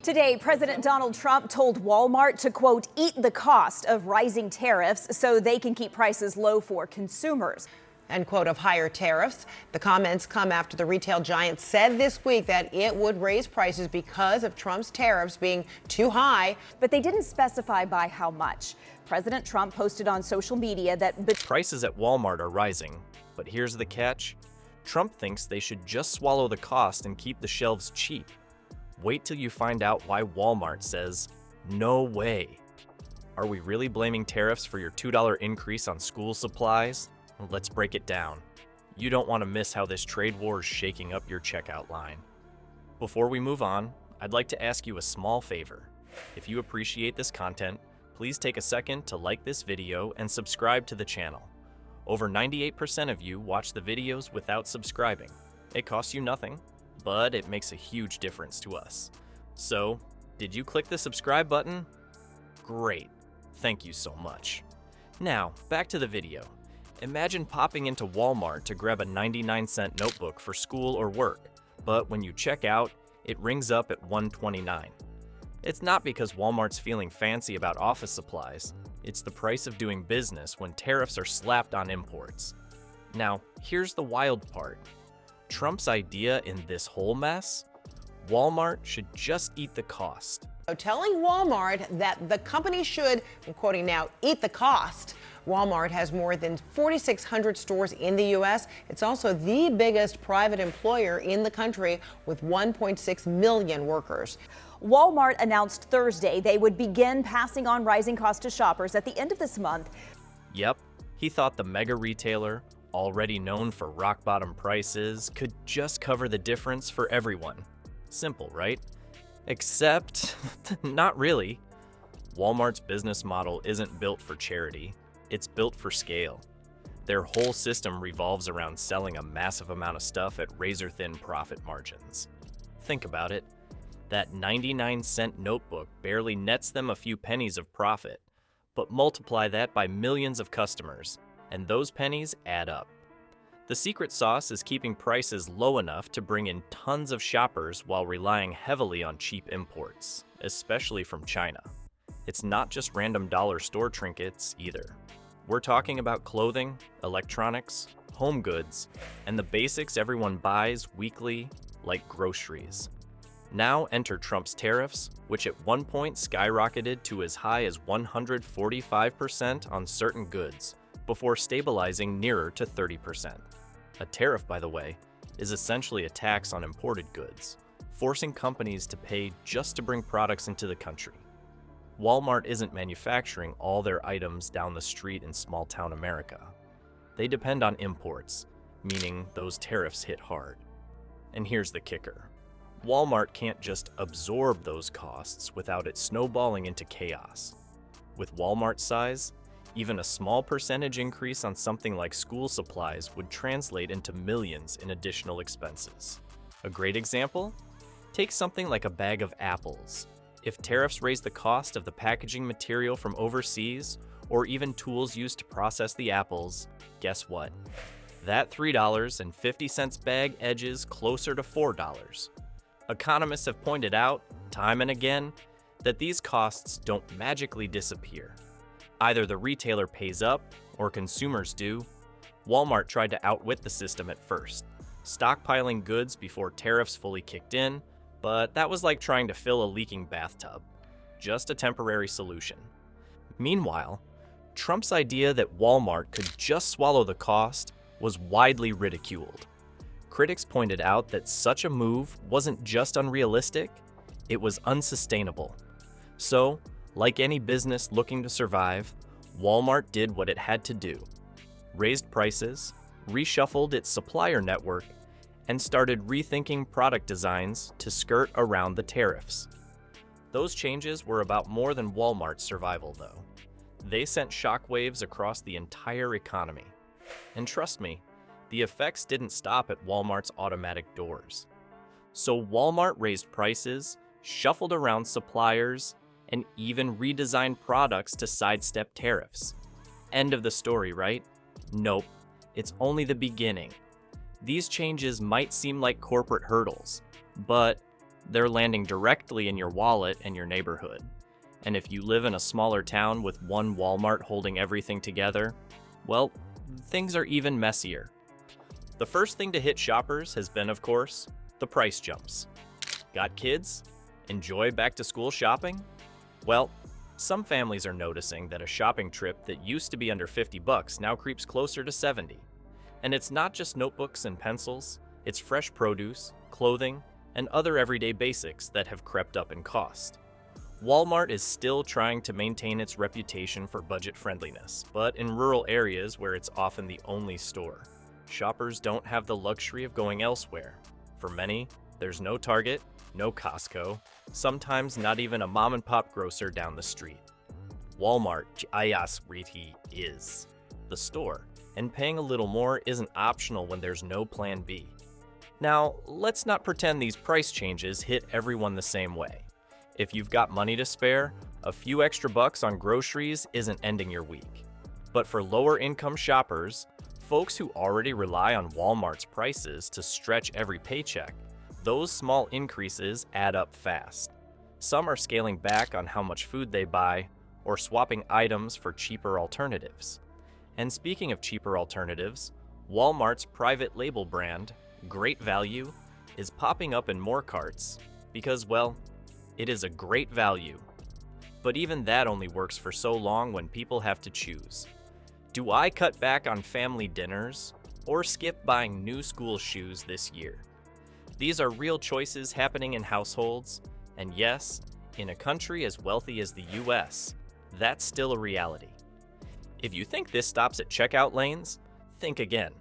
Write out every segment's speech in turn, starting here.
Today, President Donald Trump told Walmart to, quote, eat the cost of rising tariffs so they can keep prices low for consumers. End quote of higher tariffs. The comments come after the retail giant said this week that it would raise prices because of Trump's tariffs being too high. But they didn't specify by how much. President Trump posted on social media that prices at Walmart are rising, but here's the catch. Trump thinks they should just swallow the cost and keep the shelves cheap. Wait till you find out why Walmart says, no way. Are we really blaming tariffs for your $2 increase on school supplies? Let's break it down. You don't want to miss how this trade war is shaking up your checkout line. Before we move on, I'd like to ask you a small favor. If you appreciate this content, please take a second to like this video and subscribe to the channel. Over 98% of you watch the videos without subscribing. It costs you nothing, but it makes a huge difference to us. So, did you click the subscribe button? Great. Thank you so much. Now, back to the video. Imagine popping into Walmart to grab a 99-cent notebook for school or work, but when you check out, it rings up at $129. It's not because Walmart's feeling fancy about office supplies. It's the price of doing business when tariffs are slapped on imports. Now, here's the wild part. Trump's idea in this whole mess? Walmart should just eat the cost. So telling Walmart that the company should, I'm quoting now, eat the cost. Walmart has more than 4,600 stores in the U.S. It's also the biggest private employer in the country with 1.6 million workers. Walmart announced Thursday they would begin passing on rising costs to shoppers at the end of this month. Yep, he thought the mega retailer, already known for rock-bottom prices, could just cover the difference for everyone. Simple, right? Except, not really. Walmart's business model isn't built for charity. It's built for scale. Their whole system revolves around selling a massive amount of stuff at razor-thin profit margins. Think about it. That 99-cent notebook barely nets them a few pennies of profit, but multiply that by millions of customers, and those pennies add up. The secret sauce is keeping prices low enough to bring in tons of shoppers while relying heavily on cheap imports, especially from China. It's not just random dollar store trinkets either. We're talking about clothing, electronics, home goods, and the basics everyone buys weekly, like groceries. Now enter Trump's tariffs, which at one point skyrocketed to as high as 145% on certain goods, before stabilizing nearer to 30%. A tariff, by the way, is essentially a tax on imported goods, forcing companies to pay just to bring products into the country. Walmart isn't manufacturing all their items down the street in small-town America. They depend on imports, meaning those tariffs hit hard. And here's the kicker. Walmart can't just absorb those costs without it snowballing into chaos. With Walmart's size, even a small percentage increase on something like school supplies would translate into millions in additional expenses. A great example? Take something like a bag of apples. If tariffs raise the cost of the packaging material from overseas, or even tools used to process the apples, guess what? That $3.50 bag edges closer to $4. Economists have pointed out, time and again, that these costs don't magically disappear. Either the retailer pays up, or consumers do. Walmart tried to outwit the system at first, stockpiling goods before tariffs fully kicked in, but that was like trying to fill a leaking bathtub. Just a temporary solution. Meanwhile, Trump's idea that Walmart could just swallow the cost was widely ridiculed. Critics pointed out that such a move wasn't just unrealistic, it was unsustainable. So, like any business looking to survive, Walmart did what it had to do. Raised prices, reshuffled its supplier network, and started rethinking product designs to skirt around the tariffs. Those changes were about more than Walmart's survival, though. They sent shockwaves across the entire economy. And trust me, the effects didn't stop at Walmart's automatic doors. So Walmart raised prices, shuffled around suppliers, and even redesigned products to sidestep tariffs. End of the story, right? Nope, it's only the beginning. These changes might seem like corporate hurdles, but they're landing directly in your wallet and your neighborhood. And if you live in a smaller town with one Walmart holding everything together, well, things are even messier. The first thing to hit shoppers has been, of course, the price jumps. Got kids? Enjoy back-to-school shopping? Well, some families are noticing that a shopping trip that used to be under $50 now creeps closer to $70. And it's not just notebooks and pencils, it's fresh produce, clothing, and other everyday basics that have crept up in cost. Walmart is still trying to maintain its reputation for budget friendliness, but in rural areas where it's often the only store, shoppers don't have the luxury of going elsewhere. For many, there's no Target, no Costco, sometimes not even a mom-and-pop grocer down the street. Walmart Ayas Riti is the store, and paying a little more isn't optional when there's no plan B. Now, let's not pretend these price changes hit everyone the same way. If you've got money to spare, a few extra bucks on groceries isn't ending your week. But for lower-income shoppers, folks who already rely on Walmart's prices to stretch every paycheck, those small increases add up fast. Some are scaling back on how much food they buy or swapping items for cheaper alternatives. And speaking of cheaper alternatives, Walmart's private label brand, Great Value, is popping up in more carts because, well, it is a great value. But even that only works for so long when people have to choose. Do I cut back on family dinners or skip buying new school shoes this year? These are real choices happening in households, and yes, in a country as wealthy as the US, that's still a reality. If you think this stops at checkout lanes, think again.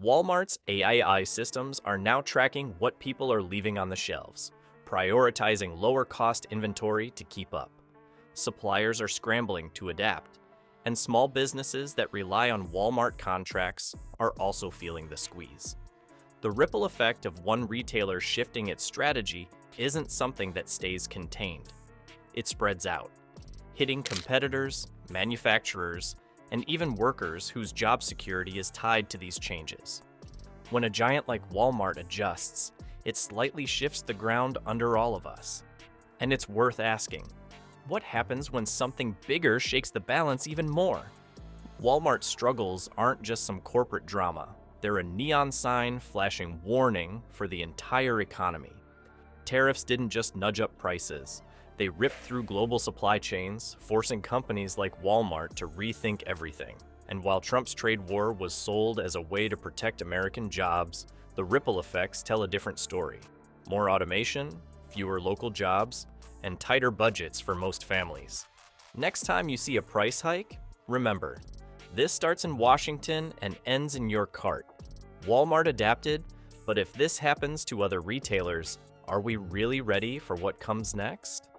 Walmart's AI systems are now tracking what people are leaving on the shelves, prioritizing lower-cost inventory to keep up. Suppliers are scrambling to adapt, and small businesses that rely on Walmart contracts are also feeling the squeeze. The ripple effect of one retailer shifting its strategy isn't something that stays contained. It spreads out, hitting competitors, manufacturers, and even workers whose job security is tied to these changes. When a giant like Walmart adjusts, it slightly shifts the ground under all of us. And it's worth asking, what happens when something bigger shakes the balance even more? Walmart's struggles aren't just some corporate drama. They're a neon sign flashing warning for the entire economy. Tariffs didn't just nudge up prices. They ripped through global supply chains, forcing companies like Walmart to rethink everything. And while Trump's trade war was sold as a way to protect American jobs, the ripple effects tell a different story. More automation, fewer local jobs, and tighter budgets for most families. Next time you see a price hike, remember, this starts in Washington and ends in your cart. Walmart adapted, but if this happens to other retailers, are we really ready for what comes next?